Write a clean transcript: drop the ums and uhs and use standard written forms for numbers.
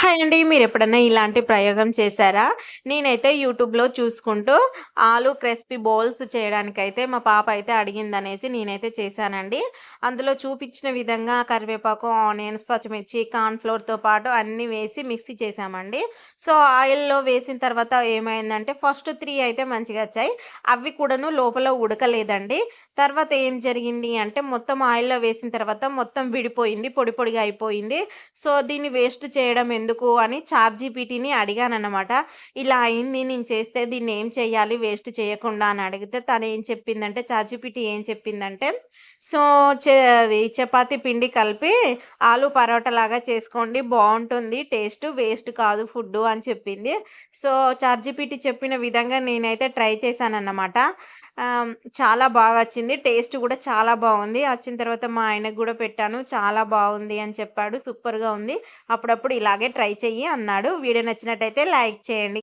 Hi అండి. మీరెప్పుడన్నా ఇలాంటి ప్రయోగం చేశారా? నేనైతే యూట్యూబ్‌లో చూసుకుంటూ ఆలు క్రిస్పీ బౌల్స్ చేయడానికైతే మా పాప అయితే అడిగిందనేసి నేనైతే చేశానండి. అందులో చూపిచ్చిన విధంగా కరివేపాకు, ఆనియన్స్, పచ్చిమిర్చి, కార్న్ ఫ్లోర్‌తో పాటు అన్నీ వేసి మిక్సీ చేశామండి. సో, ఆయిల్‌లో వేసిన తర్వాత ఏమైందంటే ఫస్ట్ 3 అయితే మంచిగొచ్చాయి. అవి కూడాను లోపల ఉడకలేదండి. తర్వాత ఏం జరిగింది అంటే మొత్తం ఆయిల్‌లో వేసిన తర్వాత మొత్తం విడిపోయింది. పొడి పొడిగా అయిపోయింది. సో, దీన్ని వేస్ట్ చేయడం ఎందుకు అని చాట్‌జీపీటీని అడిగానన్నమాట. ఇలా అయింది నేను చేస్తే దీన్నేం చేయాలి వేస్ట్ చేయకుండా అని అడిగితే తనేం చెప్పిందంటే చాట్‌జీపీటీ ఏం చెప్పిందంటే, సో, అది చపాతీ పిండి కలిపి ఆలు పరోటాలాగా చేసుకోండి బావుంటుంది టేస్టు, వేస్ట్ కాదు ఫుడ్డు అని చెప్పింది. సో, చాట్‌జీపీటీ చెప్పిన విధంగా నేనైతే ట్రై చేశానన్నమాట. చాలా బాగా వచ్చింది. టేస్ట్ గూడా చాలా బావుంది. వచ్చిన తర్వాత మా ఆయనకు గూడా పెట్టాను. చాలా బావుంది అని చెప్పాడు. సూపర్‌గా ఉంది. అప్పుడప్పుడు ఇలాగే ట్రై చెయ్యి అన్నాడు. వీడియో నచ్చినట్టయితే లైక్ చేయండి.